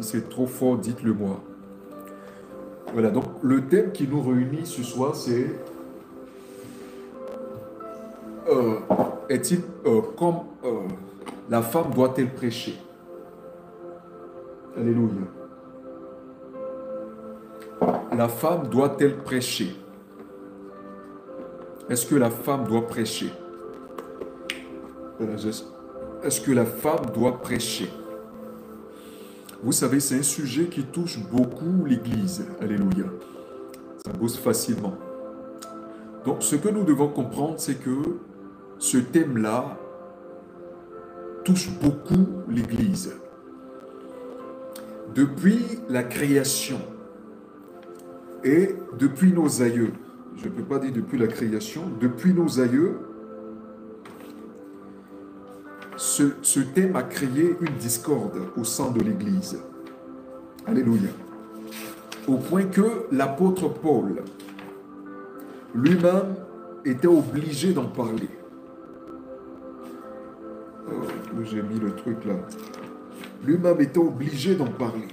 Si c'est trop fort, dites-le moi. Voilà, donc le thème qui nous réunit ce soir, c'est euh, est-il comme la femme doit-elle prêcher? Alléluia. La femme doit-elle prêcher? Est-ce que la femme doit prêcher? Voilà, est-ce que la femme doit prêcher? Vous savez, c'est un sujet qui touche beaucoup l'Église. Alléluia. Ça bosse facilement. Donc, ce que nous devons comprendre, c'est que ce thème-là touche beaucoup l'Église. Depuis la création et depuis nos aïeux, je ne peux pas dire depuis la création, depuis nos aïeux, ce thème a créé une discorde au sein de l'Église. Alléluia. Au point que l'apôtre Paul lui-même était obligé d'en parler. Oh, j'ai mis le truc là. Lui-même était obligé d'en parler.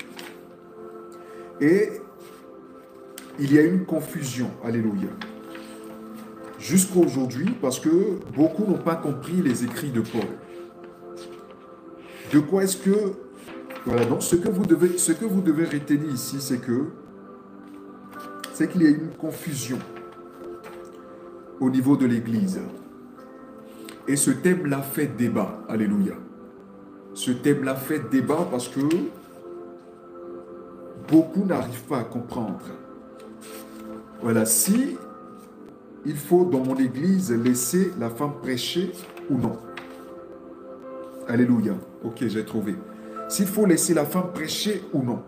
Et il y a une confusion. Alléluia. Jusqu'à aujourd'hui, parce que beaucoup n'ont pas compris les écrits de Paul. De quoi est-ce que... Voilà, donc ce que vous devez retenir ici, c'est qu'il y a une confusion au niveau de l'Église. Et ce thème-là fait débat. Alléluia. Ce thème-là fait débat parce que beaucoup n'arrivent pas à comprendre. Voilà, si il faut dans mon Église laisser la femme prêcher ou non. Alléluia. Ok, j'ai trouvé. S'il faut laisser la femme prêcher ou non.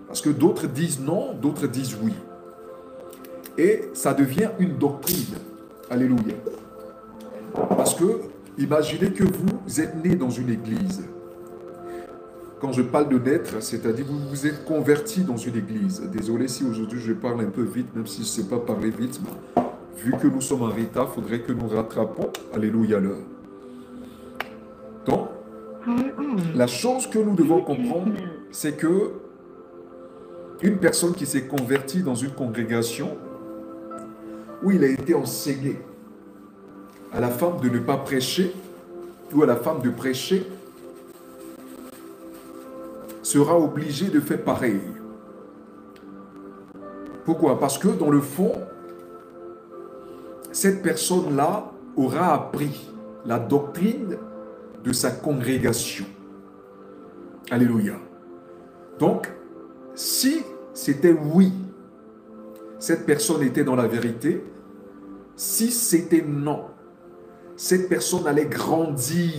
Parce que d'autres disent non, d'autres disent oui. Et ça devient une doctrine. Alléluia. Parce que, imaginez que vous êtes né dans une église. Quand je parle de naître, c'est-à-dire que vous vous êtes converti dans une église. Désolé si aujourd'hui je parle un peu vite, même si je ne sais pas parler vite. Mais vu que nous sommes en retard, il faudrait que nous rattrapons. Alléluia l'heure. Donc, la chose que nous devons comprendre, c'est que une personne qui s'est convertie dans une congrégation où il a été enseigné à la femme de ne pas prêcher ou à la femme de prêcher sera obligé de faire pareil. Pourquoi? Parce que dans le fond, cette personne-là aura appris la doctrine de sa congrégation. Alléluia. Donc, si c'était oui, cette personne était dans la vérité. Si c'était non, cette personne allait grandir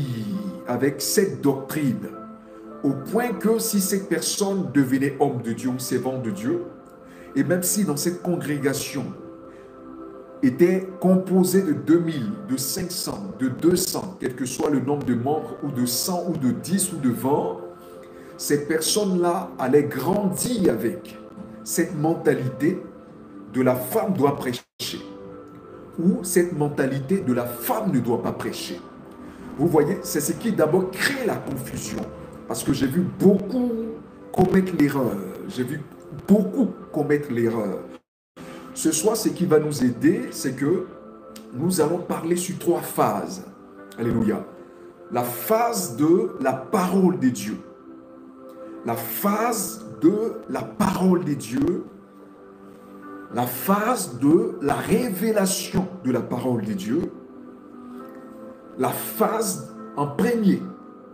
avec cette doctrine. Au point que si cette personne devenait homme de Dieu ou servant de Dieu, et même si dans cette congrégation était composée de 2000, de 500, de 200, quel que soit le nombre de membres, ou de 100, ou de 10, ou de 20, ces personnes-là allaient grandir avec cette mentalité de la femme doit prêcher, ou cette mentalité de la femme ne doit pas prêcher. Vous voyez, c'est ce qui d'abord crée la confusion. Parce que j'ai vu beaucoup commettre l'erreur. J'ai vu beaucoup commettre l'erreur. Ce soir, ce qui va nous aider, c'est que nous allons parler sur 3 phases. Alléluia. La phase de la parole de Dieu. La phase de la parole de Dieu. La phase de la révélation de la parole de Dieu. La phase en premier,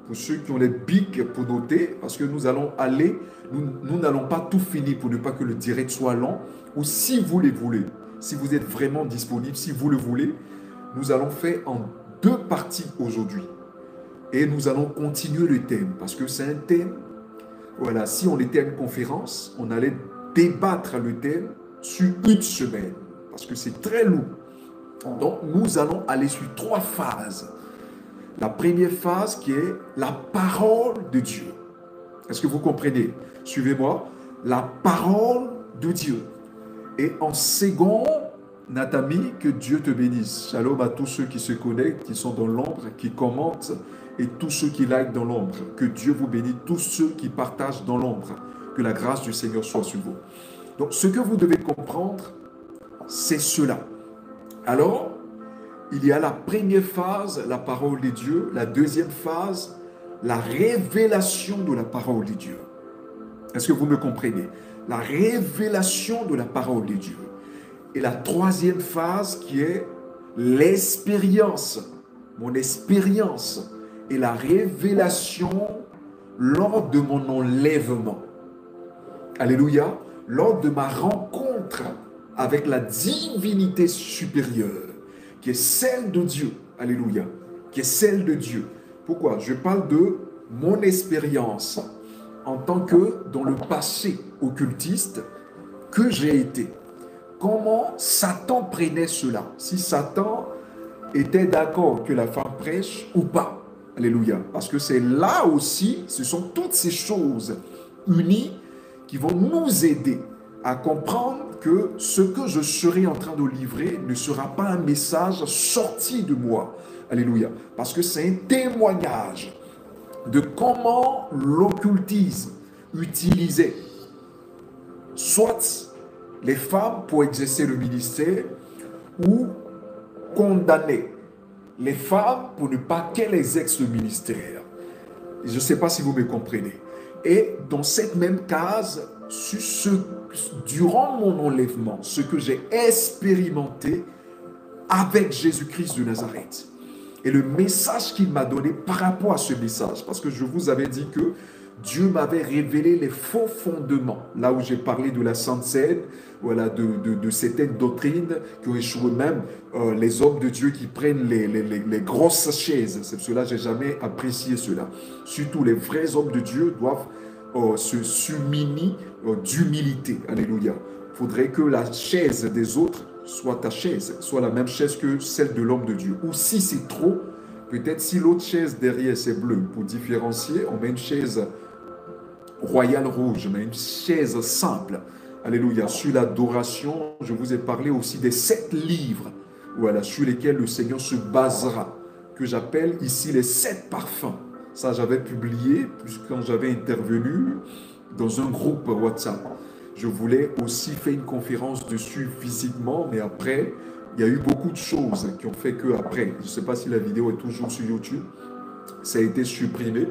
pour ceux qui ont les bics pour noter, parce que nous allons aller, nous n'allons pas tout finir pour ne pas que le direct soit long, ou si vous le voulez, si vous êtes vraiment disponible, si vous le voulez, nous allons faire en 2 parties aujourd'hui. Et nous allons continuer le thème, parce que c'est un thème, voilà, si on était à une conférence, on allait débattre le thème sur 1 semaine, parce que c'est très lourd. Donc, nous allons aller sur 3 phases. La première phase qui est la parole de Dieu. Est-ce que vous comprenez? Suivez-moi. La parole de Dieu. Et en second, Nathalie, que Dieu te bénisse. Shalom à tous ceux qui se connectent, qui sont dans l'ombre, qui commentent et tous ceux qui like dans l'ombre. Que Dieu vous bénisse, tous ceux qui partagent dans l'ombre. Que la grâce du Seigneur soit sur vous. Donc, ce que vous devez comprendre, c'est cela. Alors, il y a la première phase, la parole de Dieu. La deuxième phase, la révélation de la parole de Dieu. Est-ce que vous me comprenez? La révélation de la parole de Dieu. Et la troisième phase qui est l'expérience, mon expérience et la révélation lors de mon enlèvement. Alléluia. Lors de ma rencontre avec la divinité supérieure, qui est celle de Dieu. Alléluia. Qui est celle de Dieu. Pourquoi? Je parle de mon expérience en tant que dans le passé occultiste que j'ai été. Comment Satan prenait cela? Si Satan était d'accord que la femme prêche ou pas. Alléluia. Parce que c'est là aussi, ce sont toutes ces choses unies qui vont nous aider à comprendre que ce que je serai en train de livrer ne sera pas un message sorti de moi. Alléluia. Parce que c'est un témoignage de comment l'occultisme utilisait soit les femmes pour exercer le ministère ou condamnait les femmes pour ne pas qu'elles exercent le ministère. Je ne sais pas si vous me comprenez. Et dans cette même case, durant mon enlèvement, ce que j'ai expérimenté avec Jésus-Christ de Nazareth. Et le message qu'il m'a donné par rapport à ce message, parce que je vous avais dit que Dieu m'avait révélé les faux fondements, là où j'ai parlé de la Sainte Seine, voilà, de certaines doctrines qui ont échoué, même les hommes de Dieu qui prennent les grosses chaises. C'est cela, je n'ai jamais apprécié cela. Surtout les vrais hommes de Dieu doivent se sumunir d'humilité. Alléluia. Il faudrait que la chaise des autres soit ta chaise, soit la même chaise que celle de l'homme de Dieu. Ou si c'est trop, peut-être si l'autre chaise derrière c'est bleu, pour différencier, on met une chaise royale rouge, mais une chaise simple. Alléluia. Sur l'adoration, je vous ai parlé aussi des 7 livres, voilà, sur lesquels le Seigneur se basera, que j'appelle ici les 7 parfums. Ça, j'avais publié, quand j'avais intervenu dans un groupe WhatsApp. Je voulais aussi faire une conférence dessus physiquement, mais après, il y a eu beaucoup de choses qui ont fait que après, je ne sais pas si la vidéo est toujours sur YouTube, ça a été supprimé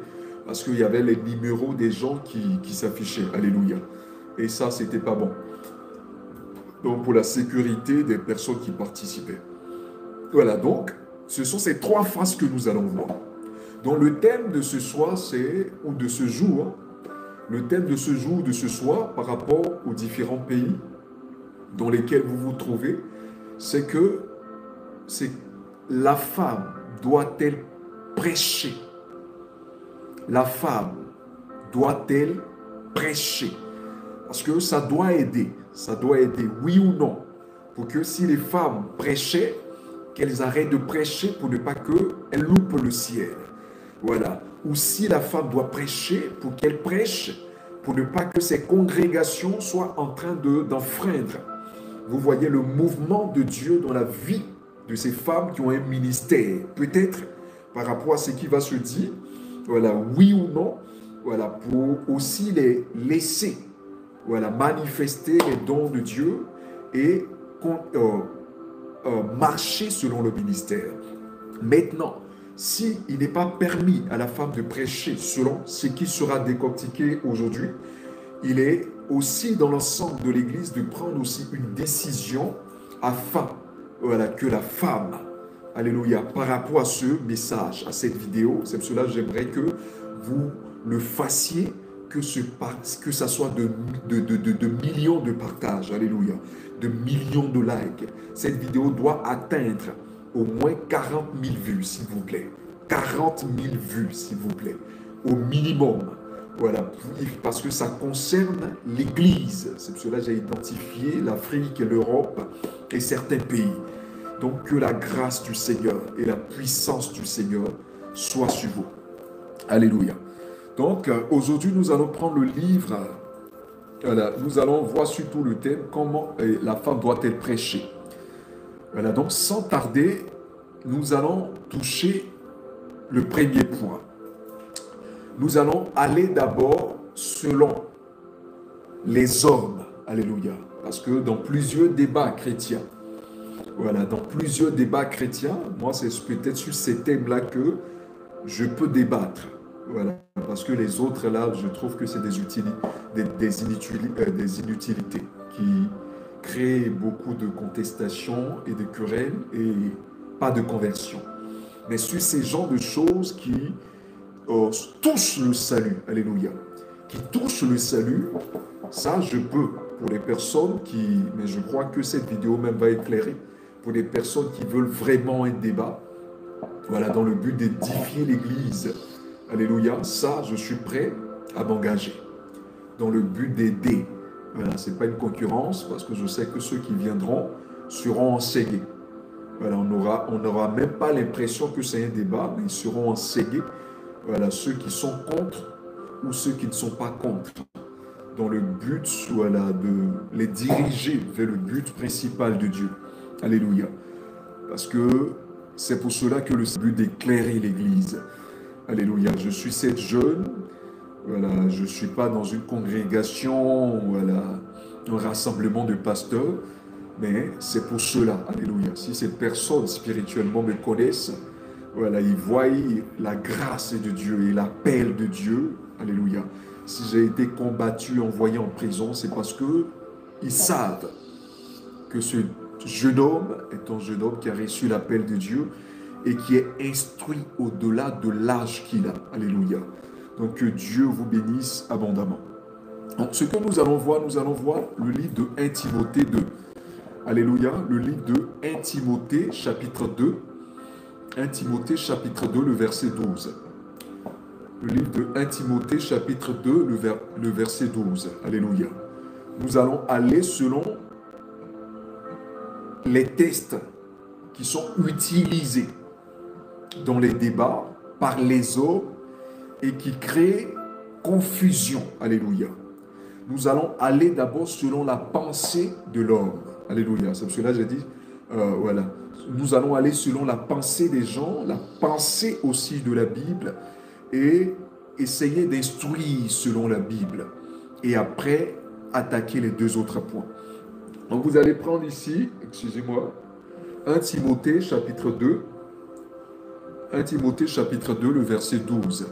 parce qu'il y avait les numéros des gens qui s'affichaient. Alléluia. Et ça, c'était pas bon. Donc, pour la sécurité des personnes qui participaient. Voilà, donc, ce sont ces 3 phases que nous allons voir. Donc, le thème de ce soir, ou de ce jour, le thème de ce jour, de ce soir, par rapport aux différents pays dans lesquels vous vous trouvez, c'est que la femme doit-elle prêcher? La femme doit-elle prêcher? Parce que ça doit aider, oui ou non, pour que si les femmes prêchaient, qu'elles arrêtent de prêcher pour ne pas qu'elles loupent le ciel. Voilà. Ou si la femme doit prêcher, pour qu'elle prêche, pour ne pas que ces congrégations soient en train d'enfreindre. Vous voyez le mouvement de Dieu dans la vie de ces femmes qui ont un ministère. Peut-être par rapport à ce qui va se dire, voilà, oui ou non, voilà, pour aussi les laisser, voilà, manifester les dons de Dieu et marcher selon le ministère. Maintenant, s'il n'est pas permis à la femme de prêcher selon ce qui sera décortiqué aujourd'hui, il est aussi dans l'ensemble de l'Église de prendre aussi une décision afin, voilà, que la femme, alléluia, par rapport à ce message, à cette vidéo, c'est pour cela que j'aimerais que vous le fassiez, que ça soit de millions de partages, alléluia, de millions de likes. Cette vidéo doit atteindre au moins 40 000 vues, s'il vous plaît. 40 000 vues, s'il vous plaît. Au minimum. Voilà, parce que ça concerne l'Église. C'est pour cela que j'ai identifié l'Afrique et l'Europe et certains pays. Donc que la grâce du Seigneur et la puissance du Seigneur soient sur vous. Alléluia. Donc aujourd'hui, nous allons prendre le livre. Voilà, nous allons voir surtout le thème, comment la femme doit-elle prêcher. Voilà, donc sans tarder, nous allons toucher le premier point. Nous allons aller d'abord selon les hommes. Alléluia. Parce que dans plusieurs débats chrétiens, voilà, dans plusieurs débats chrétiens, moi, c'est peut-être sur ces thèmes-là que je peux débattre. Voilà. Parce que les autres, là, je trouve que c'est des inutilités qui créent beaucoup de contestations et de querelles et pas de conversion. Mais sur ces genres de choses qui touchent le salut, alléluia, qui touchent le salut, ça, je peux. Pour les personnes qui, mais je crois que cette vidéo même va éclairer, pour les personnes qui veulent vraiment un débat, voilà, dans le but d'édifier l'Église, alléluia, ça, je suis prêt à m'engager, dans le but d'aider. Voilà, ce n'est pas une concurrence, parce que je sais que ceux qui viendront seront enseignés. Voilà, on n'aura même pas l'impression que c'est un débat, mais ils seront enseignés, voilà, ceux qui sont contre ou ceux qui ne sont pas contre, dans le but, voilà, de les diriger vers le but principal de Dieu. Alléluia. Parce que c'est pour cela que le but d'éclairer l'Église. Alléluia. Je suis cette jeune, voilà, je ne suis pas dans une congrégation, voilà, un rassemblement de pasteurs, mais c'est pour cela. Alléluia. Si ces personnes spirituellement me connaissent, voilà, ils voient la grâce de Dieu et l'appel de Dieu. Alléluia. Si j'ai été combattu, envoyé en prison, c'est parce qu'ils savent que ce jeune homme est un jeune homme qui a reçu l'appel de Dieu et qui est instruit au-delà de l'âge qu'il a. Alléluia. Donc que Dieu vous bénisse abondamment. Donc ce que nous allons voir le livre de 1 Timothée 2. Alléluia. Le livre de 1 Timothée chapitre 2. 1 Timothée chapitre 2, le verset 12. Le livre de 1 Timothée chapitre 2, le verset 12. Alléluia. Nous allons aller selon les tests qui sont utilisés dans les débats par les hommes et qui créent confusion. Alléluia. Nous allons aller d'abord selon la pensée de l'homme. Alléluia. C'est pour cela que j'ai dit, voilà. Nous allons aller selon la pensée des gens, la pensée aussi de la Bible, et essayer d'instruire selon la Bible. Et après, attaquer les deux autres points. Donc vous allez prendre ici, excusez-moi, 1 Timothée chapitre 2. 1 Timothée chapitre 2, le verset 12.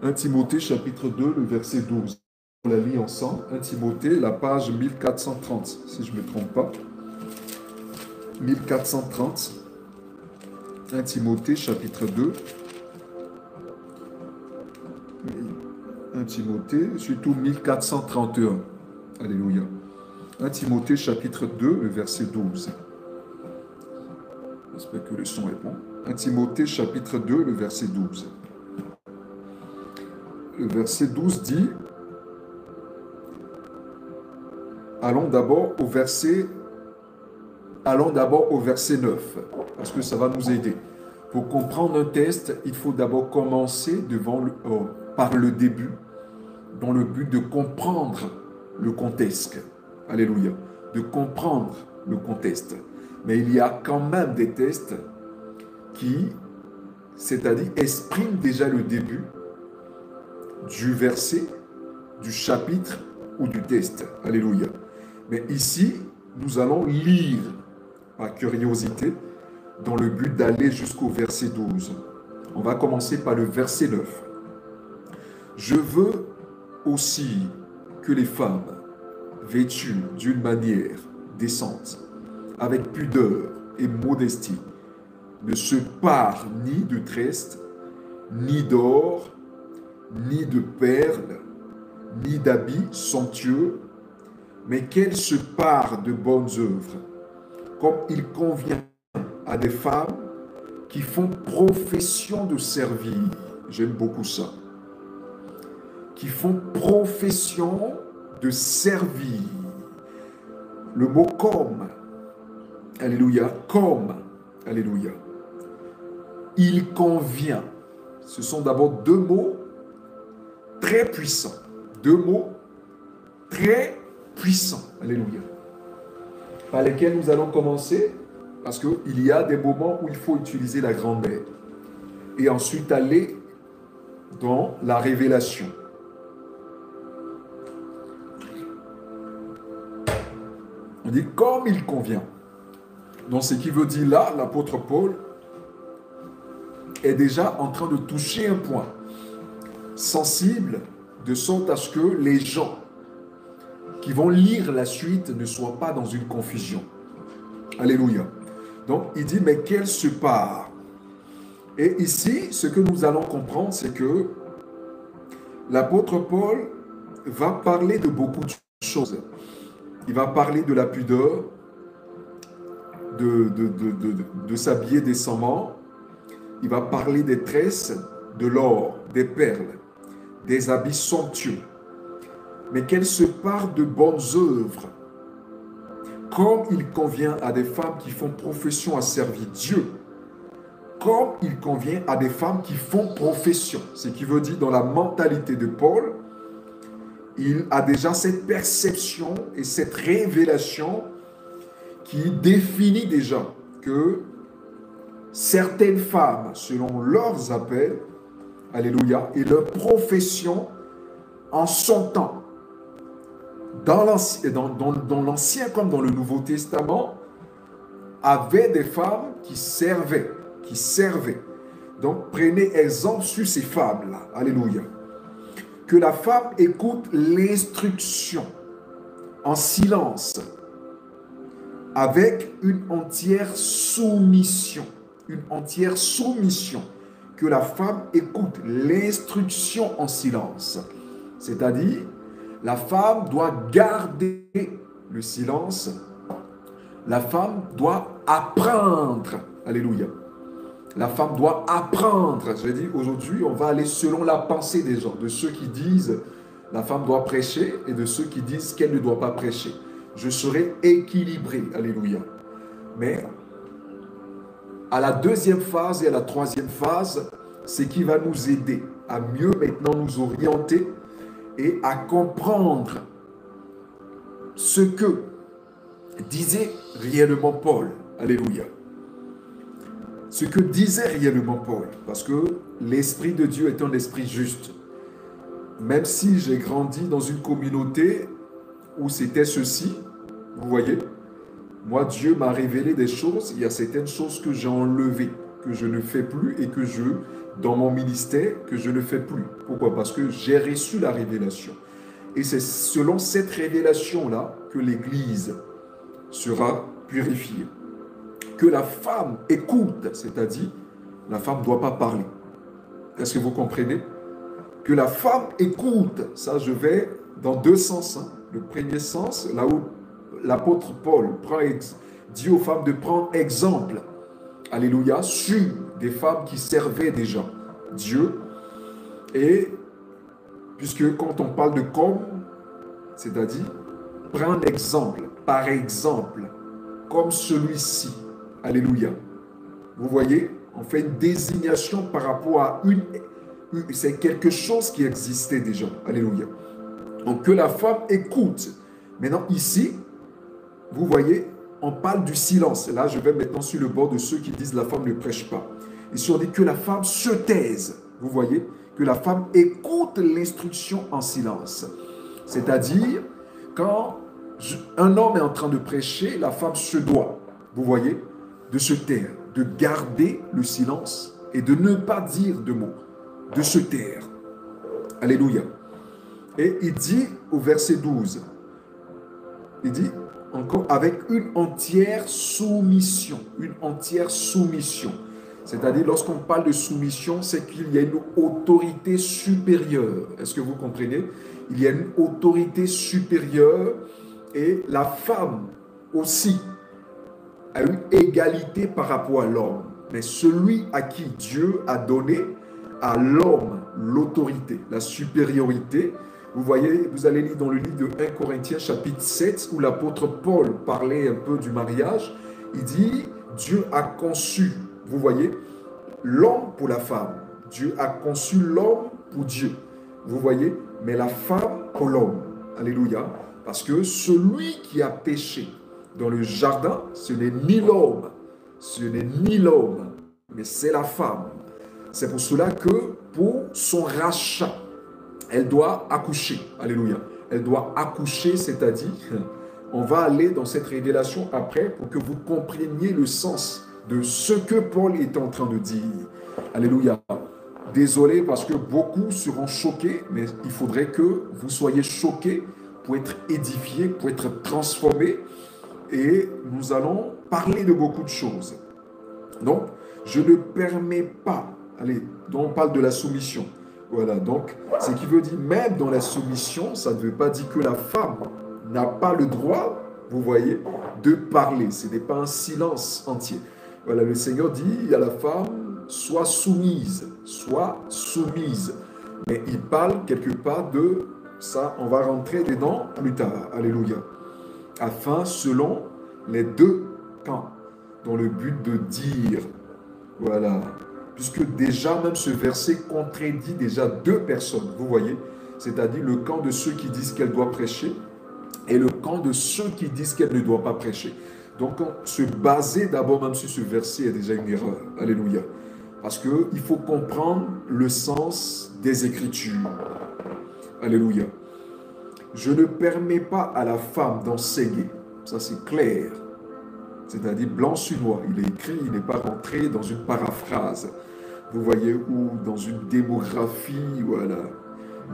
1 Timothée chapitre 2, le verset 12. On la lit ensemble. 1 Timothée, la page 1430, si je ne me trompe pas. 1430. 1 Timothée chapitre 2. 1 Timothée, surtout 1431. Alléluia. 1 Timothée chapitre 2, le verset 12. J'espère que le son est bon. 1 Timothée chapitre 2, le verset 12. Le verset 12 dit, allons d'abord au verset 9, parce que ça va nous aider. Pour comprendre un test, il faut d'abord commencer par le début, dans le but de comprendre le contexte. Alléluia. De comprendre le contexte. Mais il y a quand même des tests qui, c'est-à-dire, expriment déjà le début du verset, du chapitre ou du test. Alléluia. Mais ici, nous allons lire par curiosité dans le but d'aller jusqu'au verset 12. On va commencer par le verset 9. Je veux aussi que les femmes, vêtues d'une manière décente, avec pudeur et modestie, ne se parent ni de tresses, ni d'or, ni de perles, ni d'habits somptueux, mais qu'elles se parent de bonnes œuvres, comme il convient à des femmes qui font profession de servir. J'aime beaucoup ça. Qui font profession de servir. Le mot comme, alléluia, comme, alléluia. Il convient. Ce sont d'abord deux mots très puissants. Deux mots très puissants. Alléluia. Par lesquels nous allons commencer, parce qu'il y a des moments où il faut utiliser la grammaire. et ensuite aller dans la révélation. On dit comme il convient. Donc ce qui veut dire là, l'apôtre Paul est déjà en train de toucher un point sensible, de sorte à ce que les gens qui vont lire la suite ne soient pas dans une confusion. Alléluia. Donc il dit, mais quelle se part? Et ici, ce que nous allons comprendre, c'est que l'apôtre Paul va parler de beaucoup de choses. Il va parler de la pudeur, de s'habiller décemment. Il va parler des tresses, de l'or, des perles, des habits somptueux. Mais qu'elle se part de bonnes œuvres, comme il convient à des femmes qui font profession à servir Dieu, comme il convient à des femmes qui font profession. Ce qui veut dire, dans la mentalité de Paul, il a déjà cette perception et cette révélation qui définit déjà que certaines femmes, selon leurs appels, alléluia, et leur profession en son temps, dans l'Ancien comme dans le Nouveau Testament, avaient des femmes qui servaient. Donc, prenez exemple sur ces femmes-là. Alléluia. Que la femme écoute l'instruction en silence, avec une entière soumission. Une entière soumission. Que la femme écoute l'instruction en silence. C'est-à-dire, la femme doit garder le silence. La femme doit apprendre. Alléluia. La femme doit apprendre. Je dis aujourd'hui, on va aller selon la pensée des gens, de ceux qui disent la femme doit prêcher et de ceux qui disent qu'elle ne doit pas prêcher. Je serai équilibré. Alléluia. Mais à la deuxième phase et à la troisième phase, c'est qui va nous aider à mieux maintenant nous orienter et à comprendre ce que disait réellement Paul. Alléluia. Ce que disait réellement Paul, parce que l'Esprit de Dieu est un esprit juste. Même si j'ai grandi dans une communauté où c'était ceci, vous voyez, moi Dieu m'a révélé des choses, il y a certaines choses que j'ai enlevées, que je ne fais plus et que dans mon ministère, que je ne fais plus. Pourquoi? Parce que j'ai reçu la révélation. Et c'est selon cette révélation-là que l'Église sera purifiée. Que la femme écoute, c'est-à-dire, la femme ne doit pas parler. Est-ce que vous comprenez? Que la femme écoute, ça je vais dans deux sens. Le premier sens, là où l'apôtre Paul dit aux femmes de prendre exemple, alléluia, sur des femmes qui servaient déjà Dieu. Et puisque quand on parle de comme, c'est-à-dire prendre exemple, par exemple, comme celui-ci, alléluia. Vous voyez, on fait une désignation par rapport à c'est quelque chose qui existait déjà, alléluia. Donc que la femme écoute. Maintenant ici, vous voyez, on parle du silence. Là, je vais maintenant sur le bord de ceux qui disent la femme ne prêche pas. Ici, on dit que la femme se taise. Vous voyez, que la femme écoute l'instruction en silence. C'est-à-dire, quand un homme est en train de prêcher, la femme se doit, vous voyez, de se taire, de garder le silence et de ne pas dire de mots, de se taire. Alléluia. Et il dit au verset 12, il dit encore avec une entière soumission, une entière soumission. C'est-à-dire, lorsqu'on parle de soumission, c'est qu'il y a une autorité supérieure. Est-ce que vous comprenez? Il y a une autorité supérieure et la femme aussi a une égalité par rapport à l'homme. Mais celui à qui Dieu a donné à l'homme l'autorité, la supériorité, vous voyez, vous allez lire dans le livre de 1 Corinthiens chapitre 7 où l'apôtre Paul parlait un peu du mariage. Il dit, Dieu a conçu, vous voyez, l'homme pour la femme. Dieu a conçu l'homme pour Dieu. Vous voyez, mais la femme pour l'homme. Alléluia. Parce que celui qui a péché dans le jardin, ce n'est ni l'homme, mais c'est la femme. C'est pour cela que pour son rachat, elle doit accoucher. Alléluia. Elle doit accoucher, c'est-à-dire, on va aller dans cette révélation après pour que vous compreniez le sens de ce que Paul est en train de dire. Alléluia. Désolé parce que beaucoup seront choqués, mais il faudrait que vous soyez choqués pour être édifiés, pour être transformés. Et nous allons parler de beaucoup de choses. Donc, je ne permets pas, allez, donc on parle de la soumission. Voilà, donc, ce qui veut dire, même dans la soumission, ça ne veut pas dire que la femme n'a pas le droit, vous voyez, de parler. Ce n'est pas un silence entier. Voilà, le Seigneur dit à la femme, sois soumise, sois soumise. Mais il parle quelque part de ça, on va rentrer dedans plus tard. Alléluia. Afin, selon les deux camps, dans le but de dire, voilà, puisque déjà même ce verset contredit déjà deux personnes, vous voyez, c'est-à-dire le camp de ceux qui disent qu'elle doit prêcher et le camp de ceux qui disent qu'elle ne doit pas prêcher. Donc, se baser d'abord même sur ce verset est déjà une erreur. Alléluia. Parce qu'il faut comprendre le sens des Écritures. Alléluia. Je ne permets pas à la femme d'enseigner. Ça, c'est clair. C'est-à-dire blanc sur noir. Il est écrit, il n'est pas rentré dans une paraphrase. Vous voyez, ou dans une démographie, voilà,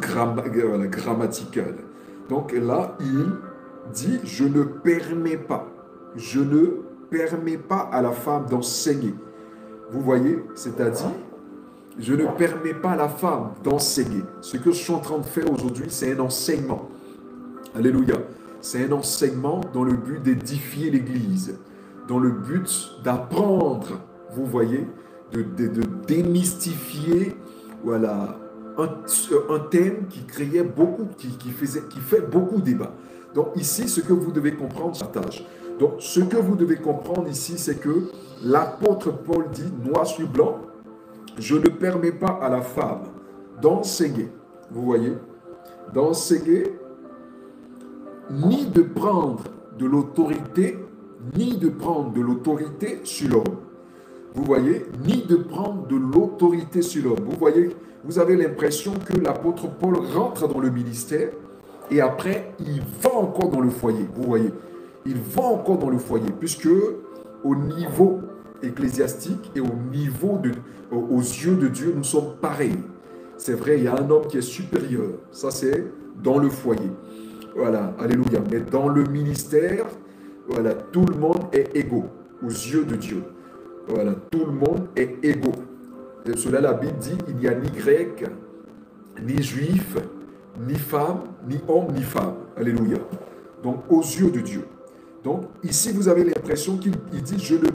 grammaticale. Donc là, il dit, je ne permets pas à la femme d'enseigner. Vous voyez, c'est-à-dire, je ne permets pas à la femme d'enseigner. Ce que je suis en train de faire aujourd'hui, c'est un enseignement. Alléluia. C'est un enseignement dans le but d'édifier l'Église, dans le but d'apprendre, vous voyez, de démystifier, voilà, un thème qui créait beaucoup, qui fait beaucoup débat. Donc ici, ce que vous devez comprendre, partage. Donc ce que vous devez comprendre ici, c'est que l'apôtre Paul dit, noir sur blanc, je ne permets pas à la femme d'enseigner, vous voyez, d'enseigner, ni de prendre de l'autorité, sur l'homme. Vous voyez, ni de prendre de l'autorité sur l'homme. Vous voyez, vous avez l'impression que l'apôtre Paul rentre dans le ministère et après, il va encore dans le foyer. Vous voyez, il va encore dans le foyer, puisque au niveau ecclésiastique et aux yeux de Dieu, nous sommes pareils. C'est vrai, il y a un homme qui est supérieur. Ça, c'est dans le foyer. Voilà, alléluia. Mais dans le ministère, voilà, tout le monde est égaux aux yeux de Dieu. Voilà, tout le monde est égaux. C'est cela la Bible dit, il n'y a ni grec, ni juif, ni femme, ni homme, ni femme. Alléluia. Donc, aux yeux de Dieu. Donc, ici, vous avez l'impression qu'il dit, je ne